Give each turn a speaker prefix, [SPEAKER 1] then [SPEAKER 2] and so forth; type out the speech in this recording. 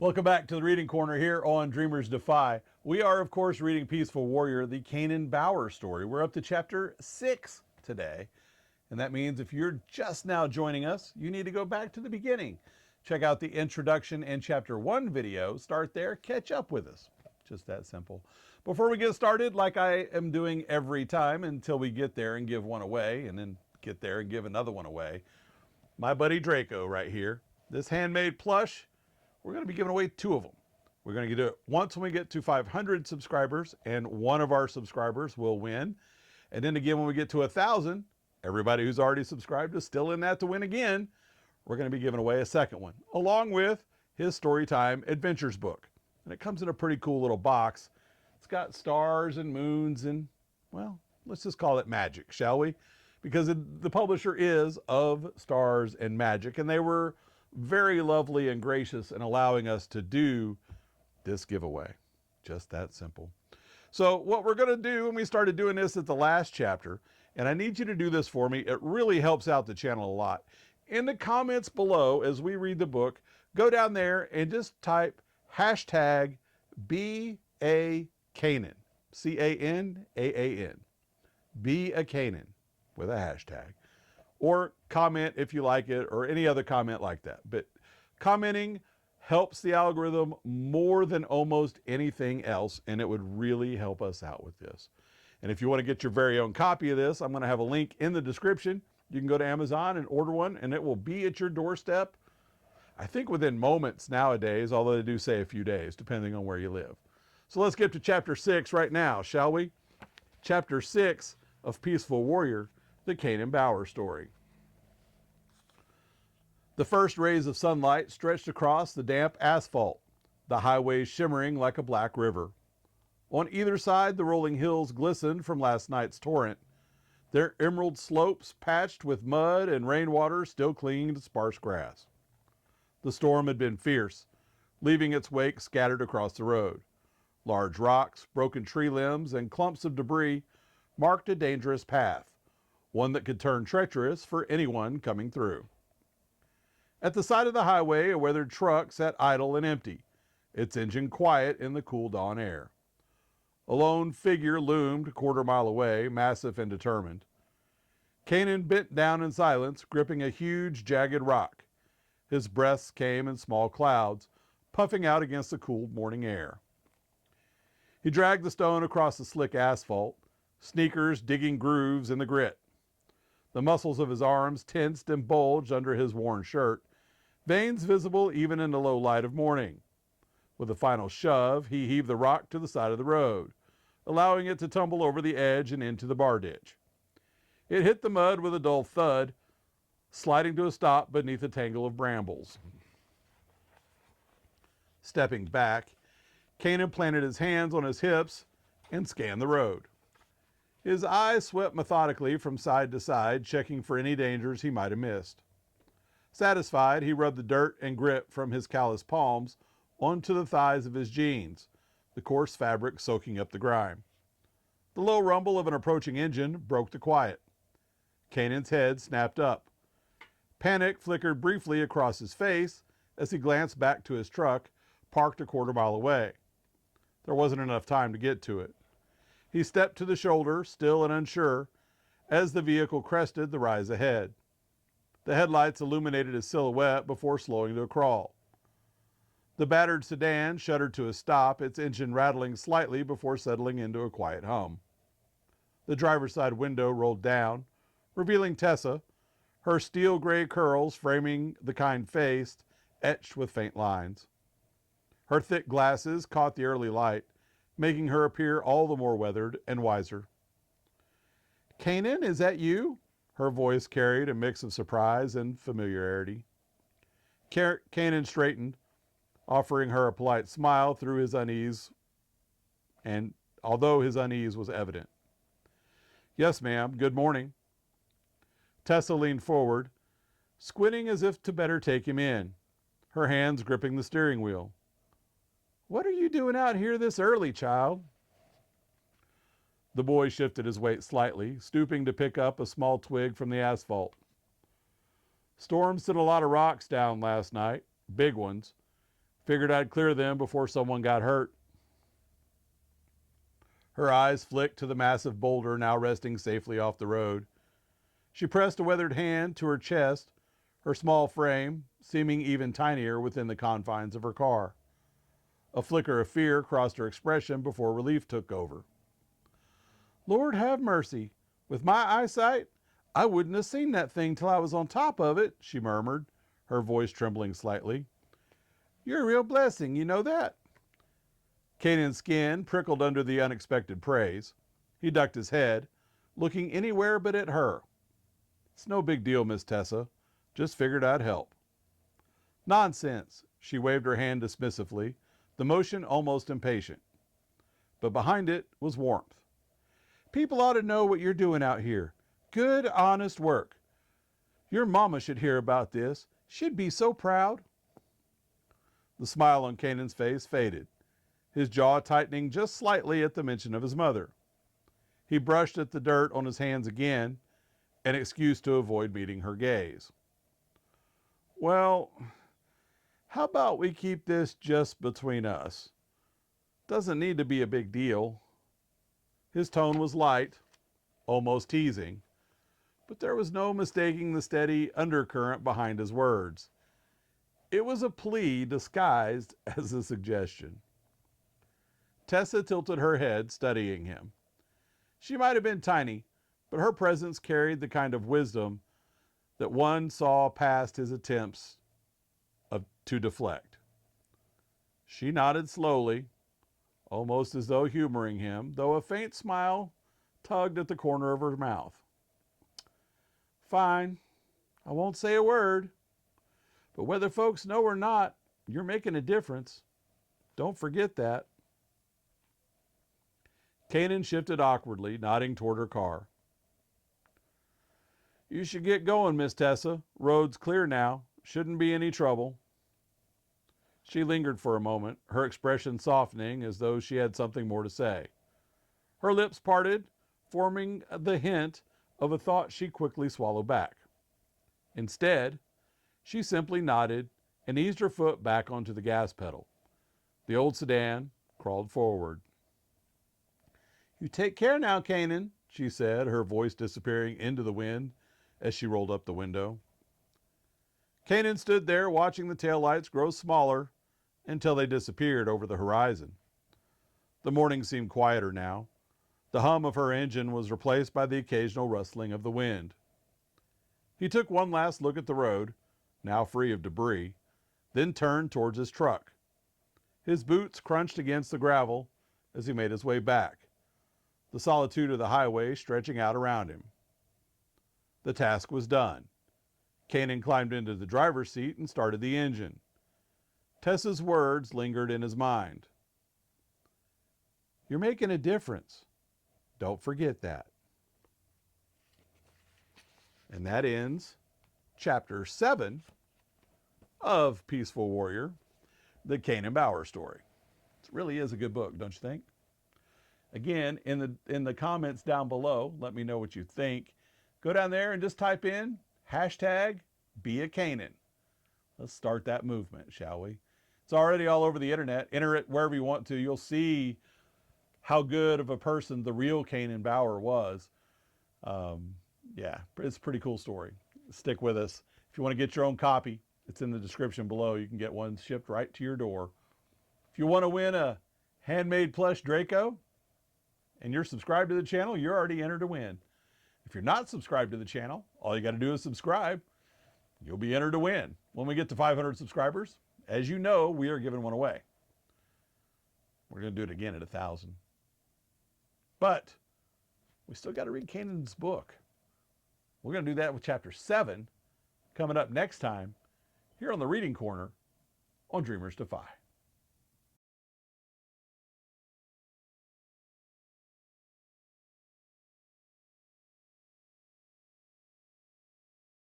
[SPEAKER 1] Welcome back to the Reading Corner here on Dreamers Defy. We are, of course, reading Peaceful Warrior, the Canaan Bower Story. We're up to chapter 6 today. And that means if you're just now joining us, you need to go back to the beginning. Check out the introduction and chapter 1 video. Start there, catch up with us. Just that simple. Before we get started, like I am doing every time until we get there and give one away, and then get there and give another one away, my buddy Draco right here, this handmade plush, we're going to be giving away 2 of them. We're going to do it once when we get to 500 subscribers, and one of our subscribers will win. And then again, when we get to 1,000, everybody who's already subscribed is still in that to win again. We're going to be giving away a second one, along with his Storytime Adventures book. And it comes in a pretty cool little box. It's got stars and moons and, well, let's just call it magic, shall we? Because the publisher is of Stars and Magic, and they were very lovely and gracious in allowing us to do this giveaway. Just that simple. So what we're going to do, and we started doing this at the last chapter, and I need you to do this for me. It really helps out the channel a lot. In the comments below, as we read the book, go down there and just type hashtag BeACanaan, C-A-N-A-A-N, BeACanaan with a hashtag. Or comment if you like it, or any other comment like that. But commenting helps the algorithm more than almost anything else, and it would really help us out with this. And if you want to get your very own copy of this, I'm going to have a link in the description. You can go to Amazon and order one, and it will be at your doorstep, I think within moments nowadays, although they do say a few days, depending on where you live. So let's get to chapter 6 right now, shall we? Chapter 6 of Peaceful Warrior, the Canaan Bower Story. The first rays of sunlight stretched across the damp asphalt, the highway shimmering like a black river. On either side, the rolling hills glistened from last night's torrent, their emerald slopes patched with mud and rainwater still clinging to sparse grass. The storm had been fierce, leaving its wake scattered across the road. Large rocks, broken tree limbs, and clumps of debris marked a dangerous path, one that could turn treacherous for anyone coming through. At the side of the highway, a weathered truck sat idle and empty, its engine quiet in the cool dawn air. A lone figure loomed a quarter-mile away, massive and determined. Canaan bent down in silence, gripping a huge, jagged rock. His breaths came in small clouds, puffing out against the cool morning air. He dragged the stone across the slick asphalt, sneakers digging grooves in the grit. The muscles of his arms tensed and bulged under his worn shirt, veins visible even in the low light of morning. With a final shove, he heaved the rock to the side of the road, allowing it to tumble over the edge and into the bar ditch. It hit the mud with a dull thud, sliding to a stop beneath a tangle of brambles. Stepping back, Canaan planted his hands on his hips and scanned the road. His eyes swept methodically from side to side, checking for any dangers he might have missed. Satisfied, he rubbed the dirt and grit from his calloused palms onto the thighs of his jeans, the coarse fabric soaking up the grime. The low rumble of an approaching engine broke the quiet. Canaan's head snapped up. Panic flickered briefly across his face as he glanced back to his truck, parked a quarter-mile away. There wasn't enough time to get to it. He stepped to the shoulder, still and unsure, as the vehicle crested the rise ahead. The headlights illuminated his silhouette before slowing to a crawl. The battered sedan shuddered to a stop, its engine rattling slightly before settling into a quiet hum. The driver's side window rolled down, revealing Tessa, her steel gray curls framing the kind face etched with faint lines. Her thick glasses caught the early light, making her appear all the more weathered and wiser. "Canaan, is that you?" Her voice carried a mix of surprise and familiarity. Canaan straightened, offering her a polite smile through his unease, and although his unease was evident. "Yes, ma'am. Good morning." Tessa leaned forward, squinting as if to better take him in, her hands gripping the steering wheel. "What are you doing out here this early, child?" The boy shifted his weight slightly, stooping to pick up a small twig from the asphalt. "Storm sent a lot of rocks down last night, big ones. Figured I'd clear them before someone got hurt. Her eyes flicked to the massive boulder now resting safely off the road. She pressed a weathered hand to her chest, her small frame seeming even tinier within the confines of her car. A flicker of fear crossed her expression before relief took over. Lord have mercy. With my eyesight, I wouldn't have seen that thing till I was on top of it, she murmured, her voice trembling slightly. You're a real blessing, you know that? Canaan's skin prickled under the unexpected praise. He ducked his head, looking anywhere but at her. It's no big deal, Miss Tessa. Just figured I'd help. Nonsense, she waved her hand dismissively, the motion almost impatient. But behind it was warmth. People ought to know what you're doing out here. Good, honest work. Your mama should hear about this. She'd be so proud. The smile on Canaan's face faded, his jaw tightening just slightly at the mention of his mother. He brushed at the dirt on his hands again, an excuse to avoid meeting her gaze. Well, how about we keep this just between us? Doesn't need to be a big deal. His tone was light, almost teasing, but there was no mistaking the steady undercurrent behind his words. It was a plea disguised as a suggestion. Tessa tilted her head, studying him. She might have been tiny, but her presence carried the kind of wisdom that one saw past his attempts to deflect. She nodded slowly, almost as though humoring him, though a faint smile tugged at the corner of her mouth. Fine, I won't say a word, but whether folks know or not, you're making a difference. Don't forget that. Canaan shifted awkwardly, nodding toward her car. You should get going, Miss Tessa. Road's clear now. Shouldn't be any trouble. She lingered for a moment, her expression softening as though she had something more to say. Her lips parted, forming the hint of a thought she quickly swallowed back. Instead, she simply nodded and eased her foot back onto the gas pedal. The old sedan crawled forward. You take care now, Canaan, she said, her voice disappearing into the wind as she rolled up the window. Canaan stood there watching the taillights grow smaller until they disappeared over the horizon. The morning seemed quieter now. The hum of her engine was replaced by the occasional rustling of the wind. He took one last look at the road, now free of debris, then turned towards his truck. His boots crunched against the gravel as he made his way back, the solitude of the highway stretching out around him. The task was done. Canaan climbed into the driver's seat and started the engine. Tessa's words lingered in his mind. You're making a difference. Don't forget that. And that ends chapter 7 of Peaceful Warrior, the Canaan Bower Story. It really is a good book, don't you think? Again, in the comments down below, let me know what you think. Go down there and just type in hashtag BeACanaan. Let's start that movement, shall we? It's already all over the internet. Enter it wherever you want to. You'll see how good of a person the real Canaan Bower was. Yeah, it's a pretty cool story. Stick with us. If you want to get your own copy, it's in the description below. You can get one shipped right to your door. If you want to win a handmade plush Draco and you're subscribed to the channel, you're already entered to win. If you're not subscribed to the channel, all you got to do is subscribe. You'll be entered to win. When we get to 500 subscribers, as you know, we are giving one away. We're going to do it again at 1,000. But we still got to read Canaan's book. We're going to do that with chapter 7 coming up next time here on the Reading Corner on Dreamers Defy.